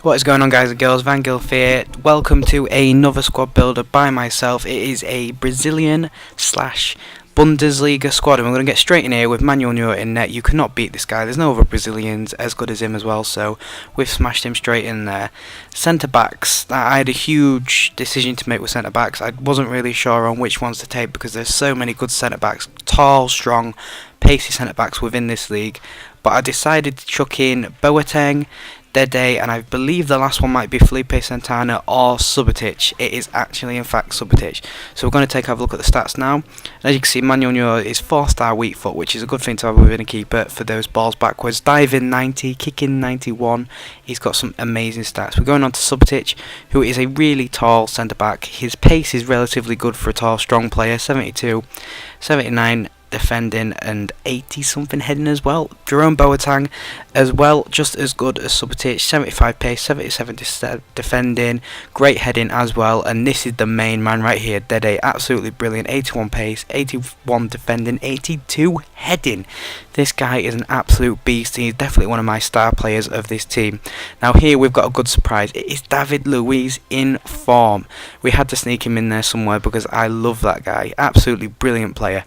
What is going on, guys and girls? Van Gilf here. Welcome to another squad builder by myself. It is a Brazilian slash Bundesliga squad, and we're going to get straight in here with Manuel Neuer in net. You cannot beat this guy. There's no other Brazilians as good as him as well, so we've smashed him straight in there. Centre backs. I had a huge decision to make with centre backs. I wasn't really sure on which ones to take because there's so many good centre backs, tall, strong, pacey centre backs within this league. But I decided to chuck in Boateng, Dede, and I believe the last one might be Felipe Santana or Subotic. It is actually, in fact, Subotic. So we're going to have a look at the stats now. As you can see, Manuel Neuer is 4-star weak foot, which is a good thing to have within a keeper for those balls backwards. Diving 90, kicking 91. He's got some amazing stats. We're going on to Subotic, who is a really tall centre back. His pace is relatively good for a tall, strong player. 72, 79. Defending and 80 something heading as well. Jerome Boateng as well, just as good as Subotic. 75 pace, 77 defending, great heading as well. And this is the main man right here, Dede, absolutely brilliant. 81 pace, 81 defending, 82 heading. This guy is an absolute beast. He's definitely one of my star players of this team. Now here we've got a good surprise. It is David Luiz in form. We had to sneak him in there somewhere because I love that guy. Absolutely brilliant player.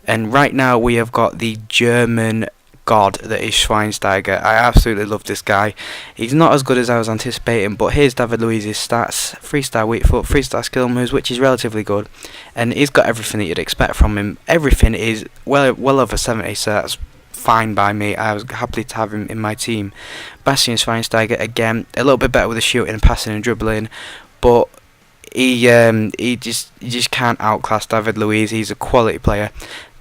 And right now we have got the German god that is Schweinsteiger. I absolutely love this guy. He's not as good as I was anticipating, but here's David Luiz's stats. 3-star weak foot, 3-star skill moves, which is relatively good. And he's got everything that you'd expect from him. Everything is well over 70, so that's fine by me. I was happy to have him in my team. Bastian Schweinsteiger, again, a little bit better with the shooting and passing and dribbling, but he just can't outclass David Luiz. He's a quality player.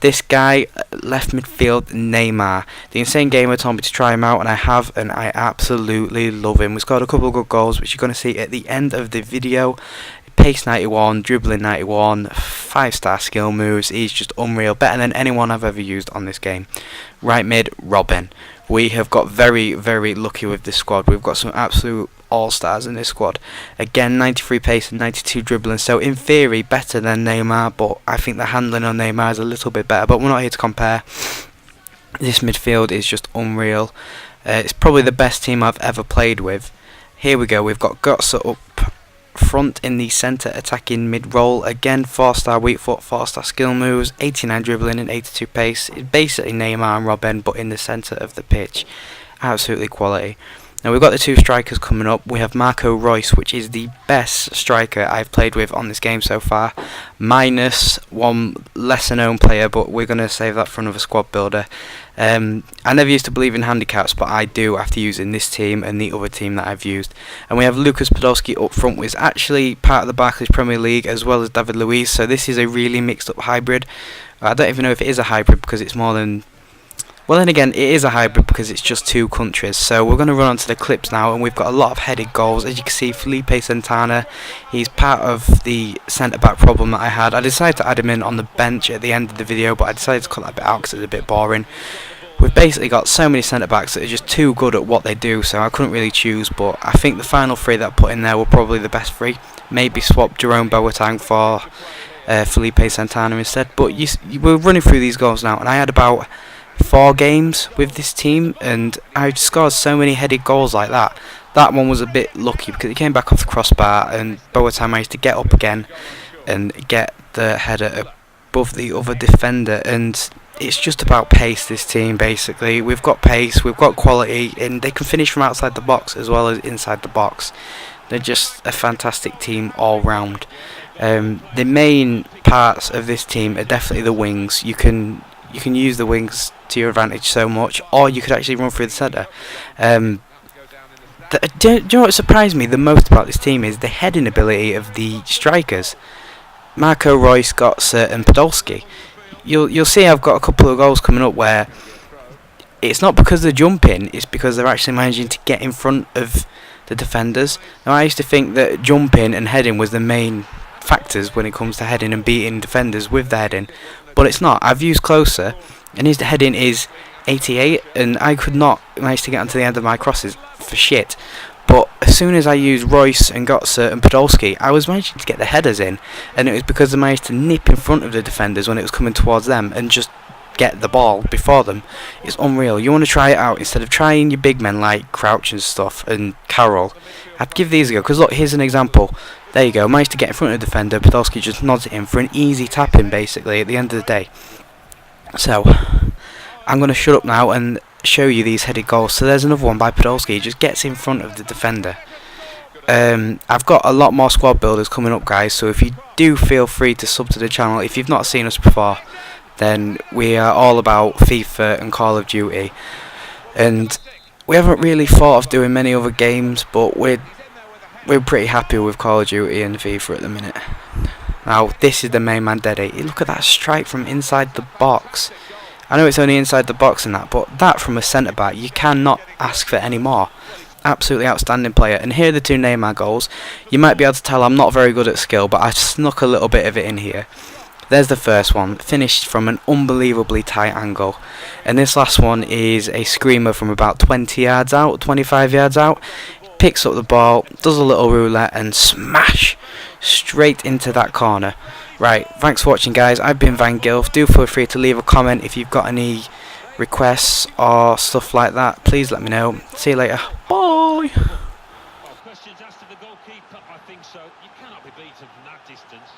This guy, left midfield, Neymar. The Insane Gamer told me to try him out, and I have, and I absolutely love him. We scored a couple of good goals, which you're going to see at the end of the video. Pace 91, dribbling 91, 5-star skill moves. He's just unreal, better than anyone I've ever used on this game. Right mid, Robben. We have got very, very lucky with this squad. We've got some absolute all-stars in this squad. Again, 93 pace and 92 dribbling, so in theory better than Neymar, but I think the handling on Neymar is a little bit better, but we're not here to compare. This midfield is just unreal. It's probably the best team I've ever played with. Here we go, we've got Götze up front in the centre attacking mid-roll. Again, 4-star weak foot, 4-star skill moves, 89 dribbling and 82 pace. It's basically Neymar and Robben, but in the centre of the pitch. Absolutely quality. Now we've got the two strikers coming up. We have Marco Reus, which is the best striker I've played with on this game so far, minus one lesser known player, but we're going to save that for another squad builder. I never used to believe in handicaps, but I do after using this team and the other team that I've used. And we have Lucas Podolski up front, which is actually part of the Barclays Premier League, as well as David Luiz, so this is a really mixed up hybrid. I don't even know if it is a hybrid because it's more than... Well, then again, it is a hybrid because it's just two countries. So we're going to run on to the clips now, and we've got a lot of headed goals. As you can see, Felipe Santana, he's part of the centre-back problem that I had. I decided to add him in on the bench at the end of the video, but I decided to cut that bit out because it's a bit boring. We've basically got so many centre-backs that are just too good at what they do, so I couldn't really choose, but I think the final three that I put in there were probably the best three. Maybe swap Jerome Boateng for Felipe Santana instead, but we're running through these goals now, and I had about 4 games with this team, and I scored so many headed goals like that. That one was a bit lucky because it came back off the crossbar, and Boateng managed to get up again and get the header above the other defender. And it's just about pace, this team, basically. We've got pace, we've got quality, and they can finish from outside the box as well as inside the box. They're just a fantastic team all round. The main parts of this team are definitely the wings. You can use the wings to your advantage so much, or you could actually run through the centre. Do you know what surprised me the most about this team is the heading ability of the strikers. Marco Reus, Götze and Podolski. You'll see I've got a couple of goals coming up where it's not because they're jumping, it's because they're actually managing to get in front of the defenders. Now I used to think that jumping and heading was the main factors when it comes to heading and beating defenders with the heading, but it's not. I've used Closer, and his heading is 88, and I could not manage to get onto the end of my crosses for shit. But as soon as I used Reus and Götze and Podolski, I was managing to get the headers in, and it was because I managed to nip in front of the defenders when it was coming towards them and just get the ball before them is unreal. You want to try it out instead of trying your big men like Crouch and stuff and Carroll. I'd give these a go, because look, here's an example. There you go, managed to get in front of the defender. Podolski just nods it in for an easy tap-in basically at the end of the day. So I'm going to shut up now and show you these headed goals. So there's another one by Podolski. He just gets in front of the defender. I've got a lot more squad builders coming up, guys, so if you do, feel free to sub to the channel. If you've not seen us before, then we are all about FIFA and Call of Duty, and we haven't really thought of doing many other games, but we're pretty happy with Call of Duty and FIFA at the minute. Now this is the main man Dede. Look at that strike from inside the box. I know it's only inside the box and that, but that from a centre back, you cannot ask for any more. Absolutely outstanding player. And here are the two Neymar goals. You might be able to tell I'm not very good at skill, but I snuck a little bit of it in here. There's the first one, finished from an unbelievably tight angle. And this last one is a screamer from about 20 yards out, 25 yards out. Picks up the ball, does a little roulette, and smash straight into that corner. Right, thanks for watching, guys. I've been Van Gilf. Do feel free to leave a comment if you've got any requests or stuff like that. Please let me know. See you later. Bye. Questions asked of the goalkeeper? I think so. You cannot be beaten from that distance.